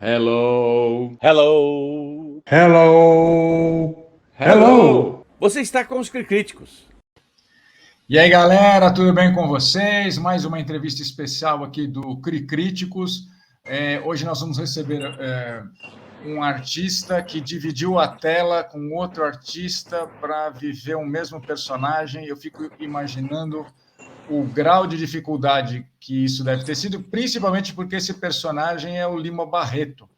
Hello. Hello! Hello! Hello. Hello! Você está com os críticos. E aí, galera, tudo bem com vocês? Mais uma entrevista especial aqui do Críticos. Hoje nós vamos receber um artista que dividiu a tela com outro artista para viver o mesmo personagem. Eu fico imaginando o grau de dificuldade que isso deve ter sido, principalmente porque esse personagem é o Lima Barreto.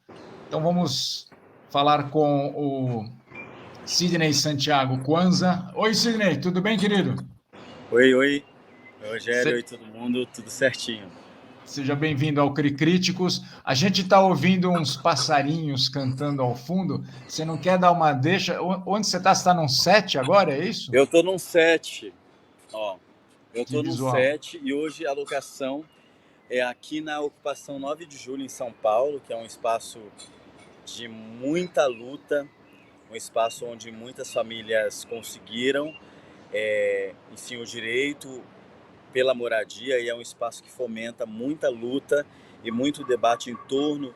Então vamos falar com o Sidney Santiago Kwanza. Oi, Sidney, tudo bem, querido? Oi, Rogério, oi Se- todo mundo, tudo certinho. Seja bem-vindo ao Críticos. A gente está ouvindo uns passarinhos cantando ao fundo. Você não quer dar uma deixa? Onde você está? Você está num set agora, é isso? Eu tô num set, ó, eu Que tô num visual. set e hoje a locação é aqui na Ocupação 9 de Julho, em São Paulo, que é um espaço de muita luta, um espaço onde muitas famílias conseguiram, enfim, o direito pela moradia, e é um espaço que fomenta muita luta e muito debate em torno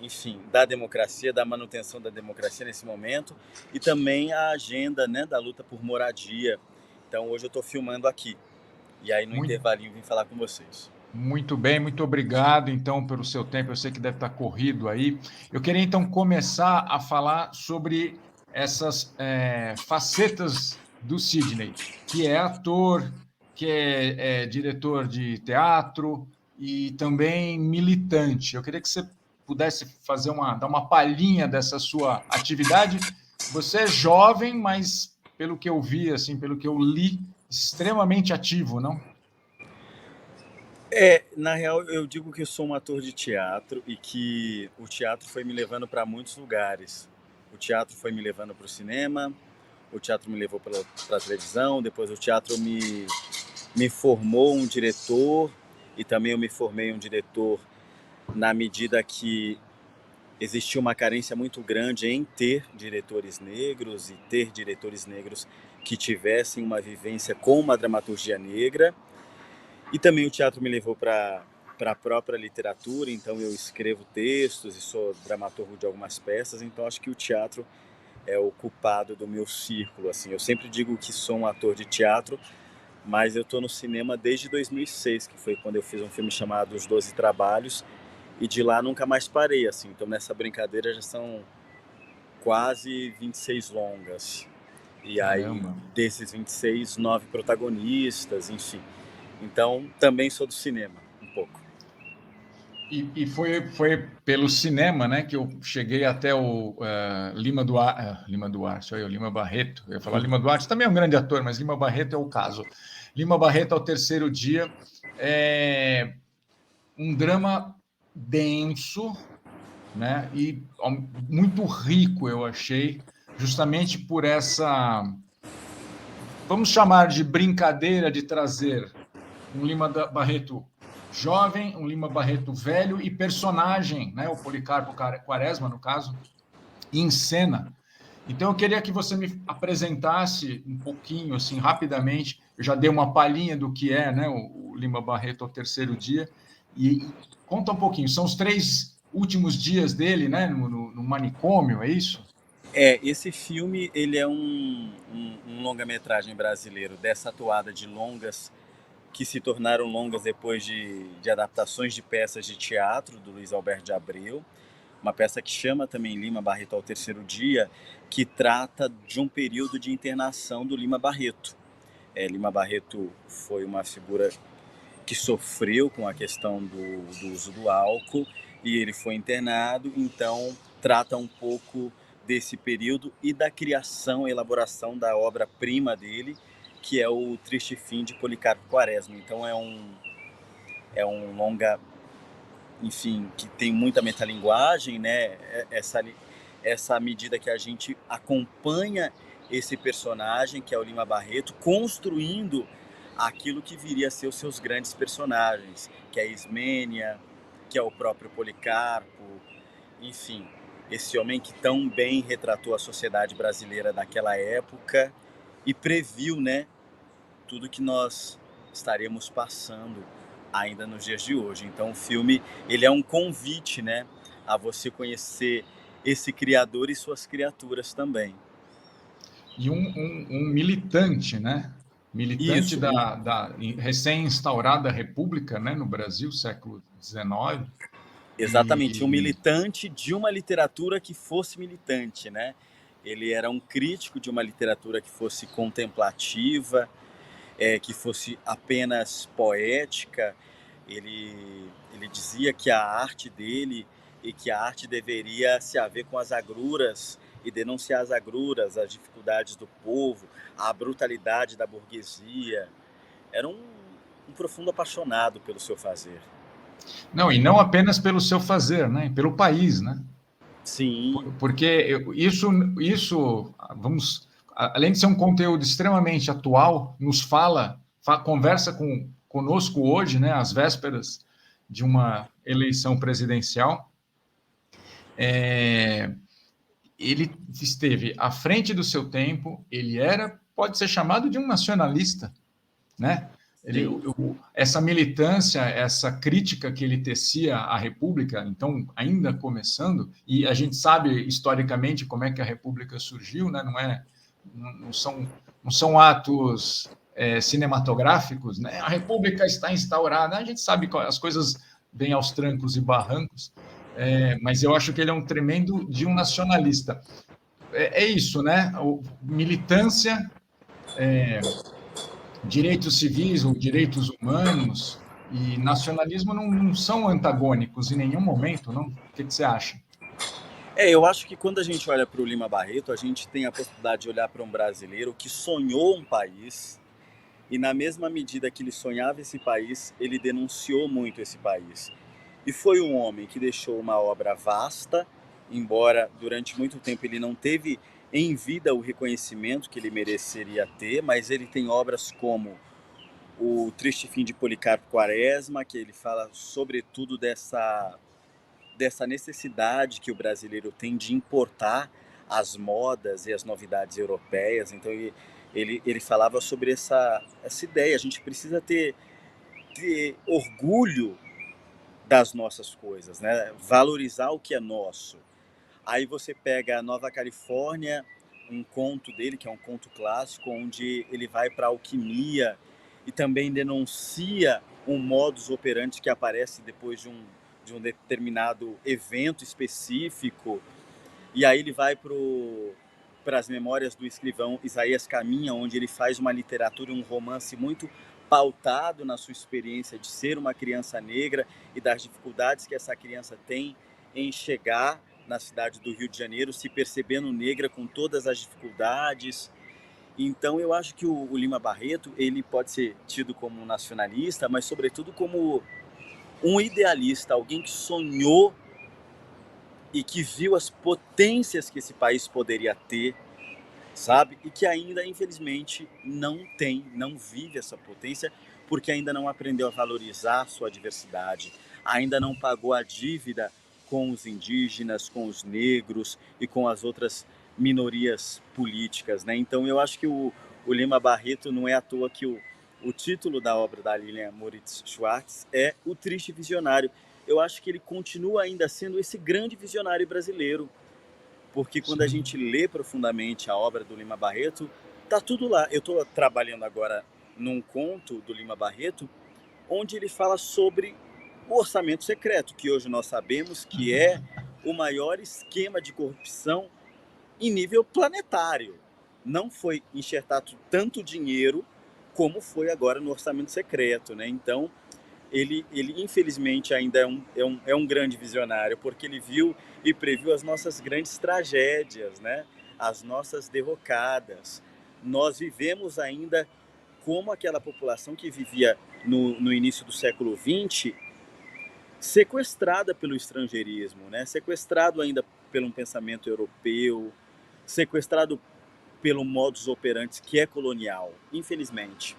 enfim, da democracia, da manutenção da democracia nesse momento, e também a agenda, né, da luta por moradia. Então hoje eu estou filmando aqui, e aí no Muito, intervalinho vim falar com vocês. muito bem, muito obrigado, então, pelo seu tempo. Eu sei que deve estar corrido aí. Eu queria, então, começar a falar sobre essas facetas do Sidney, que é ator, que é diretor de teatro e também militante. Eu queria que você pudesse dar uma palhinha dessa sua atividade. Você é jovem, mas pelo que eu vi, assim, pelo que eu li, extremamente ativo, não? Na real, eu digo que eu sou um ator de teatro e que o teatro foi me levando para muitos lugares. O teatro foi me levando para o cinema, o teatro me levou para a televisão, depois o teatro me formou um diretor, e também eu me formei um diretor na medida que existia uma carência muito grande em ter diretores negros e ter diretores negros que tivessem uma vivência com uma dramaturgia negra. E também o teatro me levou para a própria literatura, então eu escrevo textos e sou dramaturgo de algumas peças, então acho que o teatro é o culpado do meu círculo. Assim. Eu sempre digo que sou um ator de teatro, mas eu estou no cinema desde 2006, que foi quando eu fiz um filme chamado Os Doze Trabalhos, e de lá nunca mais parei, assim. Então nessa brincadeira já são quase 26 longas. E aí, Caramba. desses 26, 9 protagonistas, enfim. Então, também sou do cinema, um pouco. E foi pelo cinema, né, que eu cheguei até o Lima Duarte, olha, o Lima Barreto. Eu ia falar Lima Duarte, também é um grande ator, mas Lima Barreto é o caso. Lima Barreto, ao terceiro dia, é um drama denso, né, e muito rico, eu achei, justamente por essa, vamos chamar de brincadeira de trazer um Barreto jovem, um Lima Barreto velho e personagem, né, o Policarpo Quaresma, no caso, em cena. Então eu queria que você me apresentasse um pouquinho, assim, rapidamente. Eu já dei uma palhinha do que é, né, o Lima Barreto ao terceiro dia, e conta um pouquinho. São os 3 últimos dias dele, né, no manicômio, é isso? Esse filme, ele é um longa-metragem brasileiro dessa toada de longas que se tornaram longas depois de adaptações de peças de teatro do Luiz Alberto de Abreu. Uma peça que chama também Lima Barreto ao terceiro dia, que trata de um período de internação do Lima Barreto. Lima Barreto foi uma figura que sofreu com a questão do uso do álcool, e ele foi internado, então trata um pouco desse período e da criação e elaboração da obra-prima dele, que é o Triste Fim de Policarpo Quaresma. Então é um longa, enfim, que tem muita metalinguagem, né? Essa medida que a gente acompanha esse personagem, que é o Lima Barreto, construindo aquilo que viria a ser os seus grandes personagens, que é a Ismênia, que é o próprio Policarpo, enfim, esse homem que tão bem retratou a sociedade brasileira daquela época e previu, né, tudo que nós estaremos passando ainda nos dias de hoje. Então o filme, ele é um convite, né, a você conhecer esse criador e suas criaturas também. E um militante, né? Militante Isso, da recém-instaurada República, né, no Brasil, século XIX. exatamente, um E, militante de uma literatura que fosse militante, né? Ele era um crítico de uma literatura que fosse contemplativa, que fosse apenas poética. Ele dizia que a arte dele e que a arte deveria se haver com as agruras e denunciar as agruras, as dificuldades do povo, a brutalidade da burguesia. Era um profundo apaixonado pelo seu fazer. não, e não apenas pelo seu fazer, né? Pelo país, né? Sim, Porque isso, vamos, além de ser um conteúdo extremamente atual, nos conversa conosco hoje, né, às vésperas de uma eleição presidencial. Ele esteve à frente do seu tempo, pode ser chamado de um nacionalista, né? sim. Essa militância, essa crítica que ele tecia à República, então, ainda começando, e a gente sabe historicamente como é que a República surgiu, né? Não são atos cinematográficos, né? A República está instaurada, a gente sabe que as coisas vêm aos trancos e barrancos, mas eu acho que ele é um tremendo de um nacionalista. É isso, né? Militância, direitos civis ou direitos humanos e nacionalismo não são antagônicos em nenhum momento, não? O que você acha? Eu acho que quando a gente olha para o Lima Barreto, a gente tem a possibilidade de olhar para um brasileiro que sonhou um país e, na mesma medida que ele sonhava esse país, ele denunciou muito esse país. E foi um homem que deixou uma obra vasta, embora durante muito tempo ele não teve em vida o reconhecimento que ele mereceria ter, mas ele tem obras como O Triste Fim de Policarpo Quaresma, que ele fala sobretudo dessa necessidade que o brasileiro tem de importar as modas e as novidades europeias. Então ele falava sobre essa ideia, a gente precisa ter orgulho das nossas coisas, né? Valorizar o que é nosso. Aí você pega a Nova Califórnia, um conto dele, que é um conto clássico, onde ele vai para a alquimia e também denuncia um modus operandi que aparece depois de um determinado evento específico. E aí ele vai para as memórias do escrivão Isaías Caminha, onde ele faz uma literatura, um romance muito pautado na sua experiência de ser uma criança negra e das dificuldades que essa criança tem em chegar na cidade do Rio de Janeiro, se percebendo negra com todas as dificuldades. Então eu acho que o Lima Barreto, ele pode ser tido como um nacionalista, mas sobretudo como um idealista, alguém que sonhou e que viu as potências que esse país poderia ter, sabe? E que ainda, infelizmente, não vive essa potência, porque ainda não aprendeu a valorizar a sua diversidade, ainda não pagou a dívida com os indígenas, com os negros e com as outras minorias políticas, né? Então eu acho que o Lima Barreto, não é à toa que o título da obra da Lilian Moritz Schwartz é O Triste Visionário. Eu acho que ele continua ainda sendo esse grande visionário brasileiro, porque quando a gente lê profundamente a obra do Lima Barreto, tá tudo lá. Eu estou trabalhando agora num conto do Lima Barreto, onde ele fala sobre o orçamento secreto, que hoje nós sabemos que é o maior esquema de corrupção em nível planetário. Não foi enxertado tanto dinheiro como foi agora no orçamento secreto, né? Então, ele infelizmente ainda é um grande visionário, porque ele viu e previu as nossas grandes tragédias, né? As nossas derrocadas. Nós vivemos ainda como aquela população que vivia no início do século XX, sequestrada pelo estrangeirismo, né? Sequestrado ainda pelo um pensamento europeu, sequestrado pelo modus operandi que é colonial, infelizmente.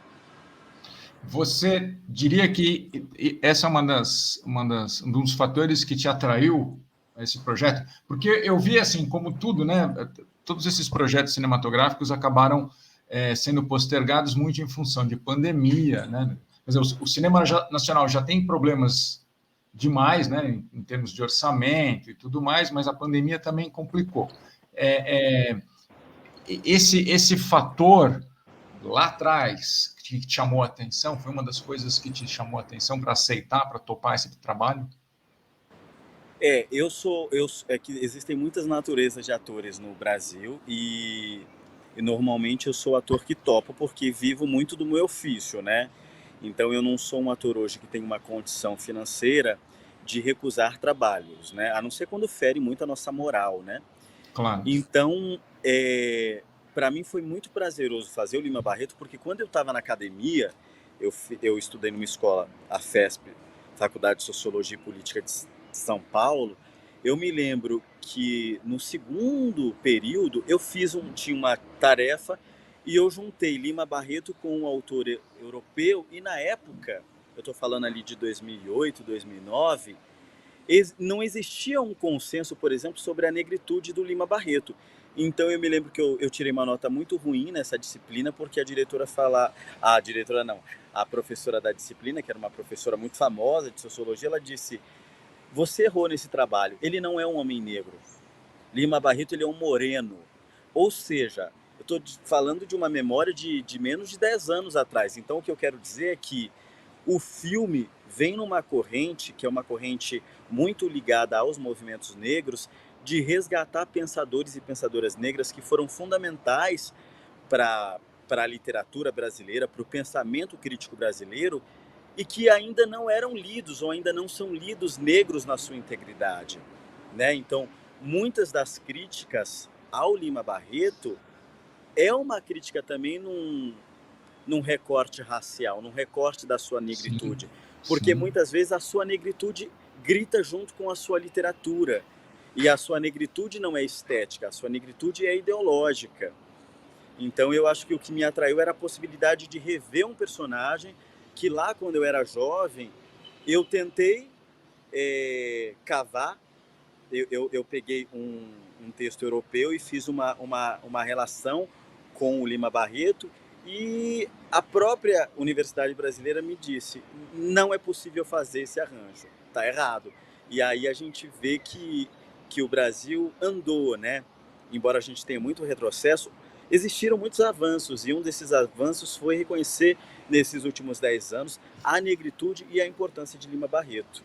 Você diria que essa é um dos fatores que te atraiu a esse projeto? Porque eu vi, assim, como tudo, né? Todos esses projetos cinematográficos acabaram sendo postergados muito em função de pandemia, né? Quer dizer, o cinema nacional já tem problemas demais, né, em termos de orçamento e tudo mais, mas a pandemia também complicou. Esse fator lá atrás que te chamou a atenção, foi uma das coisas que te chamou a atenção para aceitar, para topar esse trabalho? É que existem muitas naturezas de atores no Brasil e normalmente eu sou ator que topo porque vivo muito do meu ofício, né? Então eu não sou um ator hoje que tem uma condição financeira de recusar trabalhos, né? A não ser quando fere muito a nossa moral, né? Claro. Então, para mim foi muito prazeroso fazer o Lima Barreto, porque quando eu estava na academia, eu estudei numa escola, a FESP, Faculdade de Sociologia e Política de São Paulo. Eu me lembro que no segundo período eu tinha uma tarefa e eu juntei Lima Barreto com um autor europeu e na época, eu estou falando ali de 2008, 2009, não existia um consenso, por exemplo, sobre a negritude do Lima Barreto. Então eu me lembro que eu tirei uma nota muito ruim nessa disciplina, porque a diretora não, a professora da disciplina, que era uma professora muito famosa de sociologia, ela disse: você errou nesse trabalho, ele não é um homem negro. Lima Barreto, ele é um moreno. Ou seja, eu estou falando de uma memória de menos de 10 anos atrás. Então o que eu quero dizer é que o filme vem numa corrente, que é uma corrente muito ligada aos movimentos negros, de resgatar pensadores e pensadoras negras que foram fundamentais para a literatura brasileira, para o pensamento crítico brasileiro, e que ainda não eram lidos, ou ainda não são lidos negros na sua integridade, né? Então, muitas das críticas ao Lima Barreto é uma crítica também num recorte racial, num recorte da sua negritude. Sim, Porque sim. muitas vezes a sua negritude grita junto com a sua literatura. E a sua negritude não é estética, a sua negritude é ideológica. Então eu acho que o que me atraiu era a possibilidade de rever um personagem que lá quando eu era jovem, eu tentei cavar. Eu peguei um texto europeu e fiz uma relação com o Lima Barreto, e a própria Universidade Brasileira me disse: não é possível fazer esse arranjo, tá errado. E aí a gente vê que o Brasil andou, né? Embora a gente tenha muito retrocesso, existiram muitos avanços, e um desses avanços foi reconhecer, nesses últimos 10 anos, a negritude e a importância de Lima Barreto.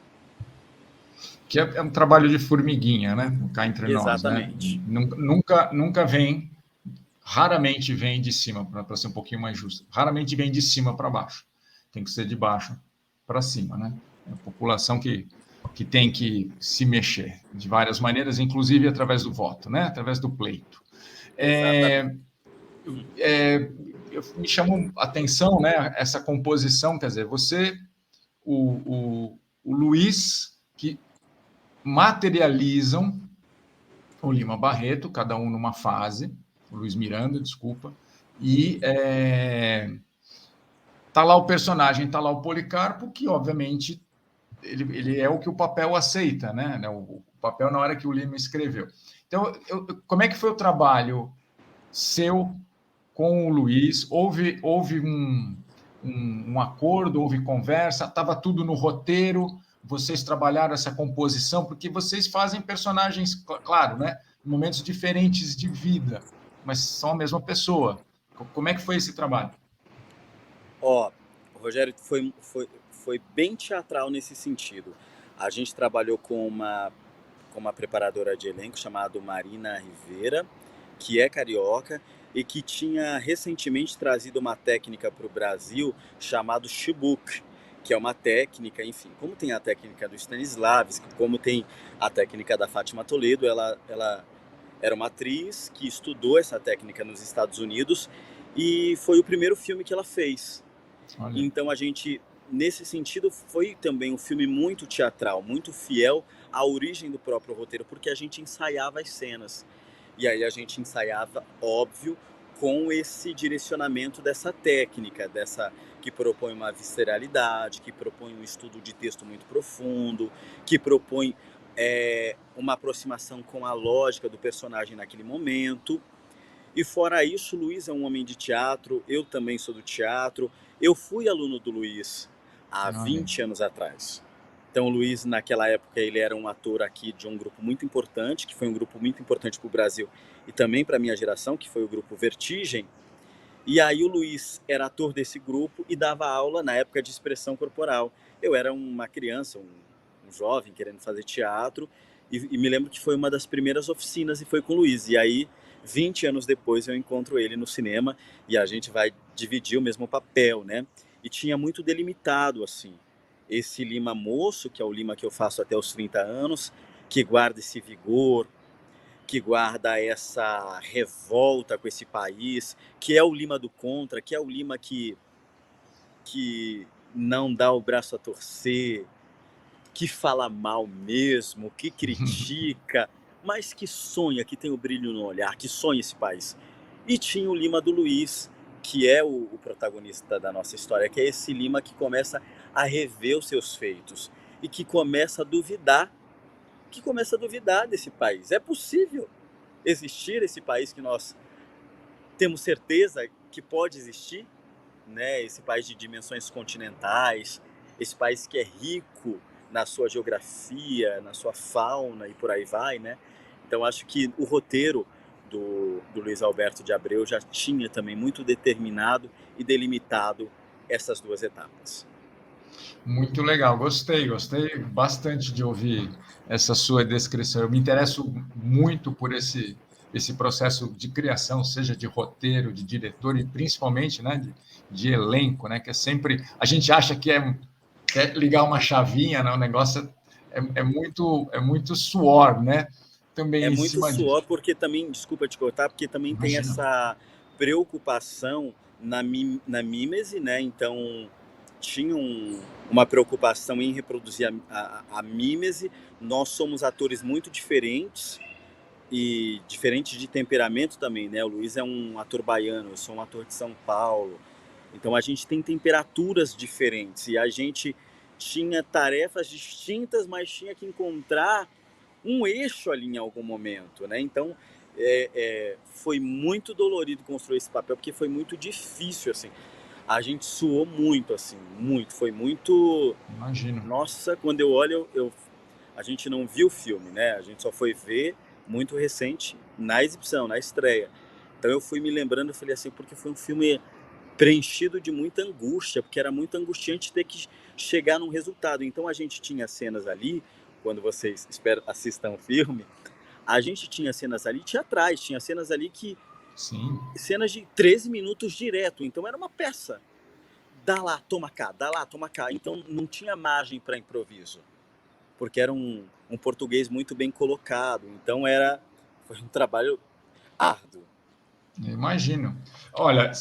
Que é um trabalho de formiguinha, né? Cá entre nós, né? Exatamente. Nunca vem, raramente vem de cima, para ser um pouquinho mais justo, raramente vem de cima para baixo. Tem que ser de baixo para cima, né? É a população que tem que se mexer de várias maneiras, inclusive através do voto, né? Através do pleito. Exatamente. Me chamou a atenção, né? Essa composição, quer dizer, você, o Luiz, que materializam o Lima Barreto, cada um numa fase, o Luiz Miranda, desculpa, e tá lá o personagem, tá lá o Policarpo, que obviamente ele é o que o papel aceita, né? O papel na hora que o Lima escreveu. Então, como é que foi o trabalho seu com o Luiz? Houve um acordo, houve conversa, estava tudo no roteiro, vocês trabalharam essa composição, porque vocês fazem personagens, claro, né, em momentos diferentes de vida, mas são a mesma pessoa. Como é que foi esse trabalho? Ó, Rogério, foi bem teatral nesse sentido. A gente trabalhou com uma preparadora de elenco chamada Marina Rivera, que é carioca e que tinha recentemente trazido uma técnica para o Brasil chamada Chibuk, que é uma técnica, enfim, como tem a técnica do Stanislavski, como tem a técnica da Fátima Toledo, ela era uma atriz que estudou essa técnica nos Estados Unidos e foi o primeiro filme que ela fez. Olha. Então a gente, nesse sentido, foi também um filme muito teatral, muito fiel à origem do próprio roteiro, porque a gente ensaiava as cenas. E aí a gente ensaiava, óbvio, com esse direcionamento dessa técnica, que propõe uma visceralidade, que propõe um estudo de texto muito profundo, que propõe uma aproximação com a lógica do personagem naquele momento. E fora isso, o Luiz é um homem de teatro, eu também sou do teatro. Eu fui aluno do Luiz há 20 anos atrás. Então o Luiz, naquela época, ele era um ator aqui de um grupo muito importante, que foi um grupo muito importante para o Brasil e também para a minha geração, que foi o grupo Vertigem. E aí o Luiz era ator desse grupo e dava aula na época de expressão corporal. Eu era uma criança, um jovem querendo fazer teatro, e me lembro que foi uma das primeiras oficinas e foi com o Luiz. E aí, 20 anos depois, eu encontro ele no cinema e a gente vai dividir o mesmo papel, né? E tinha muito delimitado, assim, esse Lima moço, que é o Lima que eu faço até os 30 anos, que guarda esse vigor, que guarda essa revolta com esse país, que é o Lima do contra, que é o Lima que não dá o braço a torcer, que fala mal mesmo, que critica, mas que sonha, que tem o brilho no olhar, que sonha esse país. E tinha o Lima do Luiz, que é o protagonista da nossa história, que é esse Lima que começa a rever os seus feitos e que começa a duvidar desse país. É possível existir esse país que nós temos certeza que pode existir, né? Esse país de dimensões continentais, esse país que é rico na sua geografia, na sua fauna e por aí vai, né? Então acho que o roteiro do Luiz Alberto de Abreu já tinha também muito determinado e delimitado essas duas etapas. Muito legal, gostei bastante de ouvir essa sua descrição. Eu me interesso muito por esse processo de criação, seja de roteiro, de diretor e principalmente, né, de elenco, né, que é sempre a gente acha que é ligar uma chavinha, né, o negócio é muito suor, né? Também É em muito cima disso. suor porque também, desculpa te cortar, porque também tem Imagina. essa preocupação na mímese, né? Então tinha uma preocupação em reproduzir a mímese. Nós somos atores muito diferentes e diferentes de temperamento também, né? O Luiz é um ator baiano, eu sou um ator de São Paulo. Então a gente tem temperaturas diferentes e a gente tinha tarefas distintas, mas tinha que encontrar um eixo ali em algum momento, né? Então foi muito dolorido construir esse papel porque foi muito difícil, assim. A gente suou muito, assim, muito. Foi muito. Imagino. Nossa, quando eu olho, a gente não viu o filme, né? A gente só foi ver muito recente na exibição, na estreia. Então eu fui me lembrando, eu falei assim, porque foi um filme preenchido de muita angústia, porque era muito angustiante ter que chegar num resultado. Então a gente tinha cenas ali, quando vocês assistam o filme, a gente tinha cenas ali teatrais, tinha cenas ali Sim. cenas de 13 minutos direto, então era uma peça. Dá lá, toma cá, dá lá, toma cá. Então não tinha margem para improviso, porque era um português muito bem colocado. Então foi um trabalho árduo. Imagino. Olha,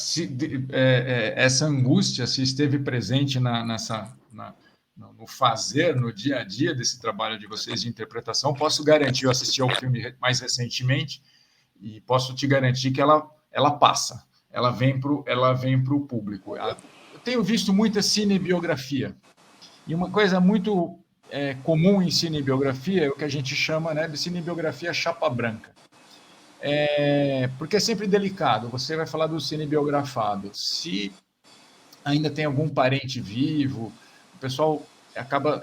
essa angústia se esteve presente no fazer, no dia a dia desse trabalho de vocês de interpretação, posso garantir, eu assisti ao filme mais recentemente, e posso te garantir que ela passa, ela vem para o público. Eu tenho visto muita cinebiografia, e uma coisa muito comum em cinebiografia é o que a gente chama, né, de cinebiografia chapa branca. Porque é sempre delicado. Você vai falar do cinebiografado. Se ainda tem algum parente vivo, o pessoal acaba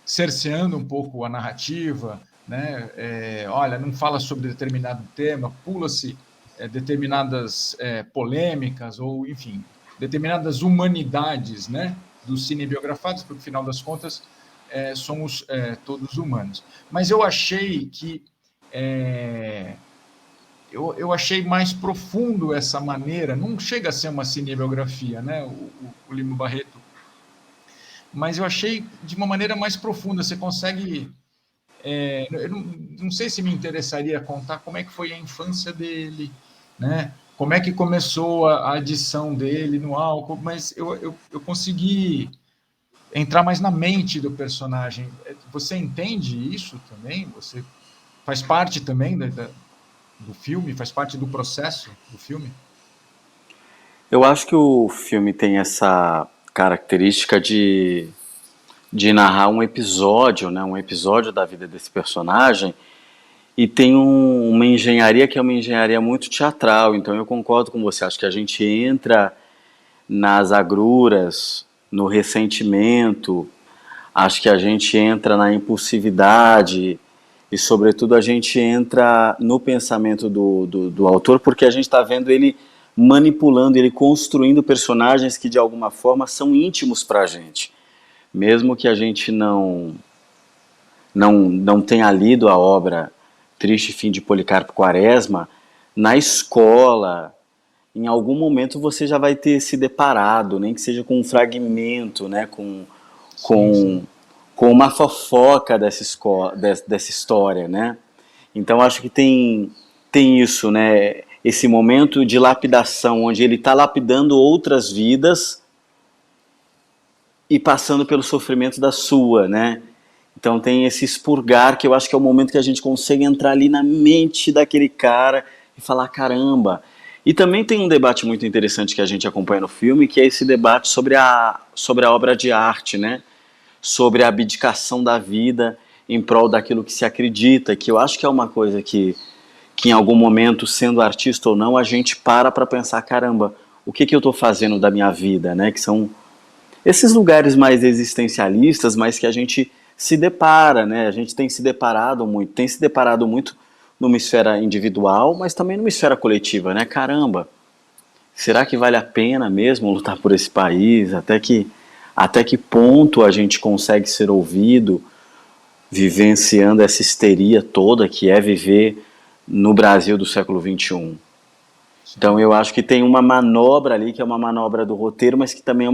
cerceando um pouco a narrativa, né? Olha, não fala sobre determinado tema, pula-se determinadas polêmicas ou, enfim, determinadas humanidades, né, dos cinebiografados, porque, no final das contas, somos todos humanos. Mas eu achei que eu achei mais profundo essa maneira, não chega a ser uma cinebiografia, né, o Lima Barreto, mas eu achei de uma maneira mais profunda, você consegue... eu não sei se me interessaria contar como é que foi a infância dele, né, como é que começou a adição dele no álcool, mas eu consegui entrar mais na mente do personagem. Você entende isso também? Você faz parte também do filme, faz parte do processo do filme? Eu acho que o filme tem essa característica de narrar um episódio, né, um episódio da vida desse personagem, e tem uma engenharia que é uma engenharia muito teatral. Então eu concordo com você, acho que a gente entra nas agruras, no ressentimento, Acho que a gente entra na impulsividade e, sobretudo, a gente entra no pensamento do autor, porque a gente está vendo ele manipulando, ele construindo personagens que, de alguma forma, são íntimos para a gente. Mesmo que a gente não tenha lido a obra Triste Fim de Policarpo Quaresma, na escola, em algum momento você já vai ter se deparado, nem que seja com um fragmento, né, com uma fofoca dessa história, né? Então acho que tem isso, né? Esse momento de lapidação, onde ele está lapidando outras vidas e passando pelo sofrimento da sua, né? Então tem esse expurgar, que eu acho que é o momento que a gente consegue entrar ali na mente daquele cara e falar, caramba. E também tem um debate muito interessante que a gente acompanha no filme, que é esse debate sobre a obra de arte, né? Sobre a abdicação da vida em prol daquilo que se acredita, que eu acho que é uma coisa que em algum momento, sendo artista ou não, a gente para pensar, caramba, o que eu estou fazendo da minha vida, né? Que são esses lugares mais existencialistas, mas que a gente se depara, né? A gente tem se deparado muito numa esfera individual, mas também numa esfera coletiva, né? Caramba, será que vale a pena mesmo lutar por esse país? Até que ponto a gente consegue ser ouvido vivenciando essa histeria toda que é viver no Brasil do século XXI? Então eu acho que tem uma manobra ali, que é uma manobra do roteiro, mas que também é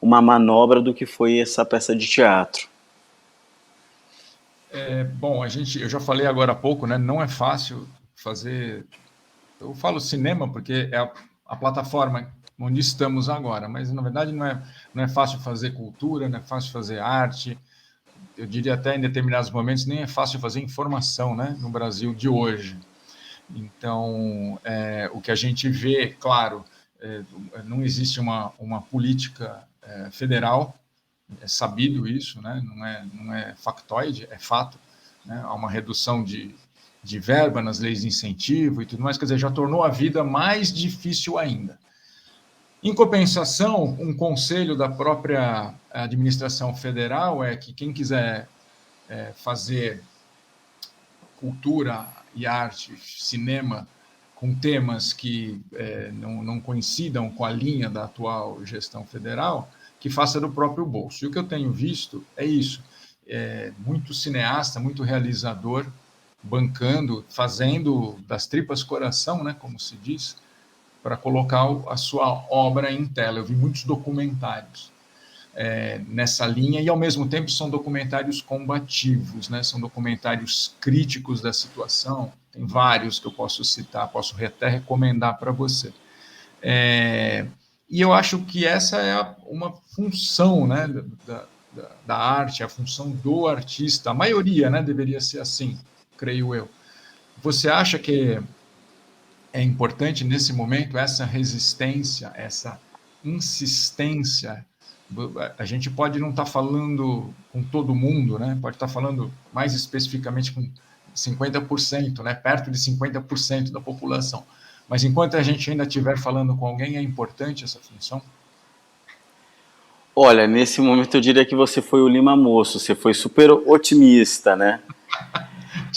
uma manobra do que foi essa peça de teatro. Bom, eu já falei agora há pouco, né? Não é fácil fazer. Eu falo cinema porque é a plataforma onde estamos agora, mas na verdade não é fácil fazer cultura, não é fácil fazer arte. Eu diria até em determinados momentos nem é fácil fazer informação, né? No Brasil de hoje. Então, o que a gente vê, claro, não existe uma política federal. É sabido isso, né? Não é factoide, é fato, né? Há uma redução de verba nas leis de incentivo e tudo mais, quer dizer, já tornou a vida mais difícil ainda. Em compensação, um conselho da própria administração federal é que quem quiser fazer cultura e arte, cinema, com temas que não coincidam com a linha da atual gestão federal, que faça do próprio bolso. E o que eu tenho visto é isso. Muito cineasta, muito realizador, bancando, fazendo das tripas coração, né, como se diz, para colocar a sua obra em tela. Eu vi muitos documentários nessa linha, e ao mesmo tempo são documentários combativos, né? São documentários críticos da situação. Tem vários que eu posso citar, posso até recomendar para você. E eu acho que essa é uma função, né, da arte, a função do artista. A maioria, né, deveria ser assim, creio eu. Você acha que é importante nesse momento essa resistência, essa insistência? A gente pode não estar falando com todo mundo, né? Pode estar falando mais especificamente com 50%, né? Perto de 50% da população. Mas enquanto a gente ainda estiver falando com alguém, é importante essa função? Olha, nesse momento eu diria que você foi o Lima Moço, você foi super otimista, né?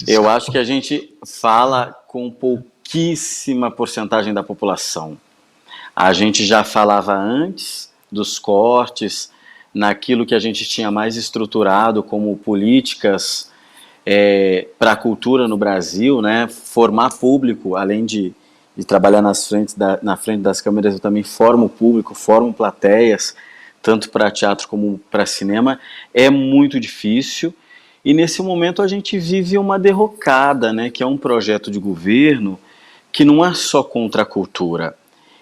Eu acho que a gente fala com pouquíssima porcentagem da população. A gente já falava antes dos cortes, naquilo que a gente tinha mais estruturado como políticas para a cultura no Brasil, né? Formar público, além de trabalhar na frente das câmeras, eu também formo público, formo plateias, tanto para teatro como para cinema. É muito difícil, e nesse momento a gente vive uma derrocada, né? Que é um projeto de governo que não é só contra a cultura.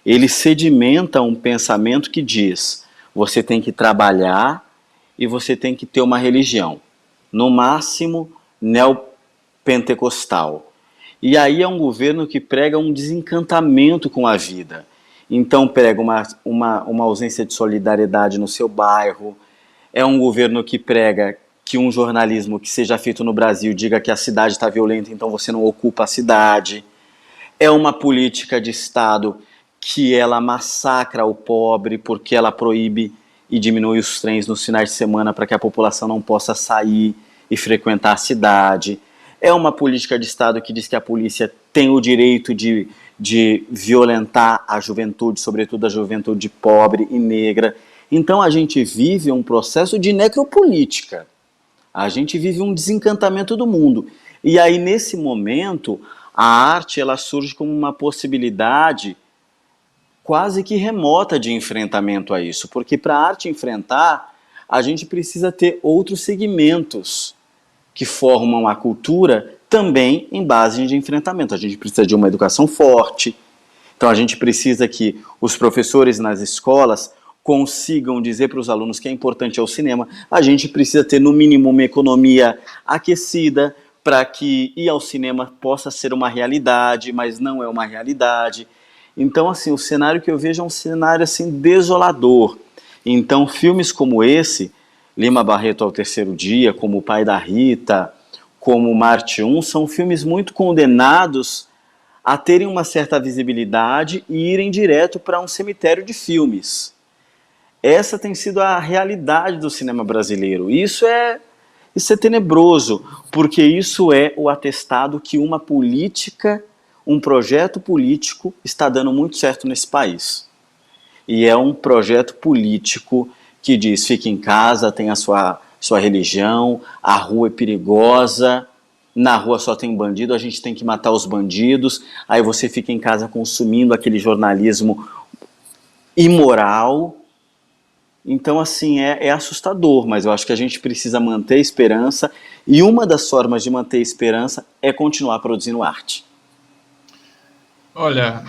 Ele sedimenta um pensamento que diz: você tem que trabalhar e você tem que ter uma religião, no máximo neopentecostal. E aí é um governo que prega um desencantamento com a vida. Então prega uma ausência de solidariedade no seu bairro. É um governo que prega que um jornalismo que seja feito no Brasil diga que a cidade está violenta, então você não ocupa a cidade. É uma política de Estado que ela massacra o pobre porque ela proíbe e diminui os trens nos finais de semana para que a população não possa sair e frequentar a cidade. É uma política de Estado que diz que a polícia tem o direito de violentar a juventude, sobretudo a juventude pobre e negra. Então a gente vive um processo de necropolítica. A gente vive um desencantamento do mundo. E aí, nesse momento, a arte ela surge como uma possibilidade quase que remota de enfrentamento a isso. Porque para a arte enfrentar, a gente precisa ter outros segmentos que formam a cultura também em base de enfrentamento. A gente precisa de uma educação forte. Então a gente precisa que os professores nas escolas consigam dizer para os alunos que é importante o cinema. A gente precisa ter, no mínimo, uma economia aquecida para que ir ao cinema possa ser uma realidade, mas não é uma realidade. Então, assim, o cenário que eu vejo é um cenário assim, desolador. Então, filmes como esse, Lima Barreto ao Terceiro Dia, como O Pai da Rita, como Marte 1, são filmes muito condenados a terem uma certa visibilidade e irem direto para um cemitério de filmes. Essa tem sido a realidade do cinema brasileiro. Isso é tenebroso, porque isso é o atestado que uma política, um projeto político está dando muito certo nesse país. E é um projeto político que diz, fique em casa, tem a sua religião, a rua é perigosa, na rua só tem bandido, a gente tem que matar os bandidos, aí você fica em casa consumindo aquele jornalismo imoral. Então, assim, é assustador, mas eu acho que a gente precisa manter a esperança, e uma das formas de manter a esperança é continuar produzindo arte. Olha,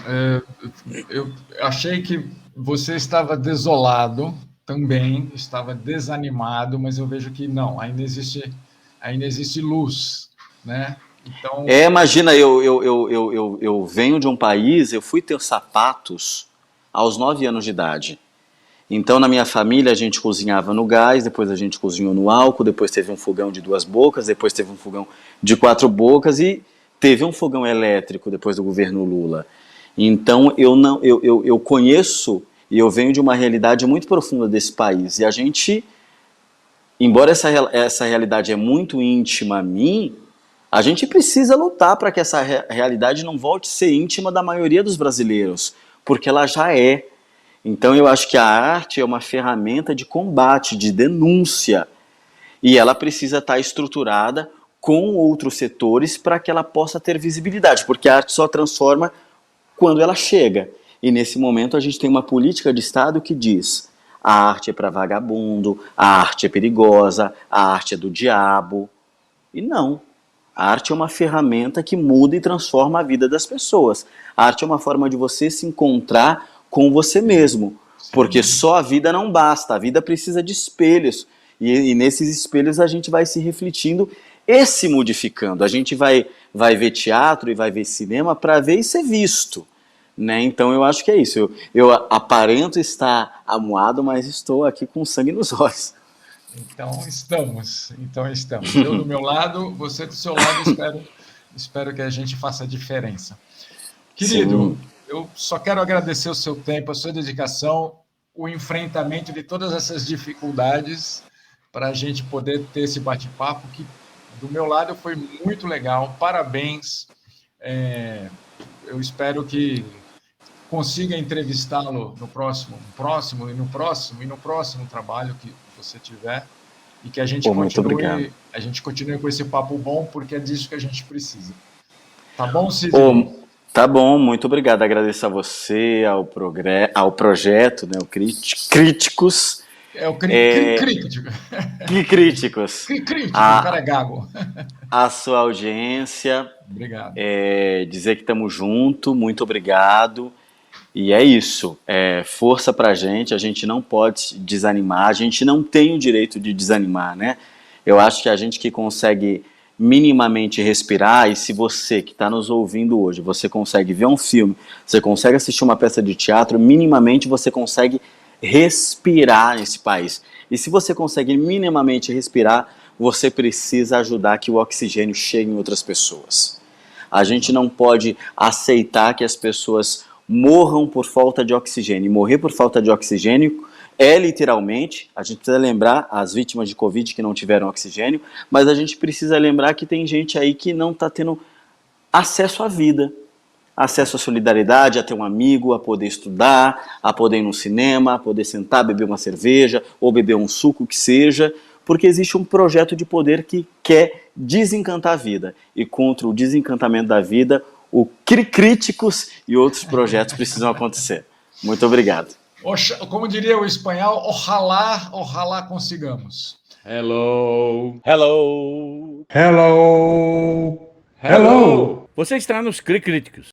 eu achei que você estava desolado também, estava desanimado, mas eu vejo que não, ainda existe luz, né? Então... Imagina, eu venho de um país, eu fui ter sapatos aos 9 anos de idade. Então, na minha família, a gente cozinhava no gás, depois a gente cozinhou no álcool, depois teve um fogão de 2 bocas, depois teve um fogão de 4 bocas e teve um fogão elétrico depois do governo Lula. Então, eu conheço e eu venho de uma realidade muito profunda desse país. E a gente, embora essa realidade é muito íntima a mim, a gente precisa lutar para que essa realidade não volte a ser íntima da maioria dos brasileiros, porque ela já é. Então eu acho que a arte é uma ferramenta de combate, de denúncia, e ela precisa estar estruturada com outros setores para que ela possa ter visibilidade, porque a arte só transforma quando ela chega. E nesse momento a gente tem uma política de Estado que diz: a arte é para vagabundo, a arte é perigosa, a arte é do diabo. E não. A arte é uma ferramenta que muda e transforma a vida das pessoas. A arte é uma forma de você se encontrar com você mesmo, porque só a vida não basta, a vida precisa de espelhos, e nesses espelhos a gente vai se refletindo e se modificando. A gente vai ver teatro e vai ver cinema para ver e ser visto, né? Então eu acho que é isso, eu aparento estar amuado, mas estou aqui com sangue nos olhos. Então estamos. Eu do meu lado, você do seu lado, espero que a gente faça a diferença. Querido, sim, eu só quero agradecer o seu tempo, a sua dedicação, o enfrentamento de todas essas dificuldades para a gente poder ter esse bate-papo, que do meu lado foi muito legal. Parabéns. Eu espero que consiga entrevistá-lo no próximo trabalho que você tiver, e que a gente continue com esse papo bom, porque é disso que a gente precisa. Tá bom, Sidney? Tá bom, muito obrigado. Agradeço a você, ao projeto, né, o Críticos. Críticos. O cara é gago. A sua audiência. Obrigado. Dizer que estamos juntos, muito obrigado. E é isso. Força pra gente, a gente não pode desanimar, a gente não tem o direito de desanimar, né? Eu acho que a gente que consegue minimamente respirar, e se você que está nos ouvindo hoje, você consegue ver um filme, você consegue assistir uma peça de teatro, minimamente você consegue respirar nesse país. E se você consegue minimamente respirar, você precisa ajudar que o oxigênio chegue em outras pessoas. A gente não pode aceitar que as pessoas morram por falta de oxigênio. E morrer por falta de oxigênio é literalmente, a gente precisa lembrar as vítimas de Covid que não tiveram oxigênio, mas a gente precisa lembrar que tem gente aí que não está tendo acesso à vida, acesso à solidariedade, a ter um amigo, a poder estudar, a poder ir no cinema, a poder sentar, beber uma cerveja ou beber um suco que seja, porque existe um projeto de poder que quer desencantar a vida. E contra o desencantamento da vida, o Críticos e outros projetos precisam acontecer. Muito obrigado. Como diria o espanhol, ojalá consigamos. Hello. Hello! Hello. Hello. Você está nos Críticos.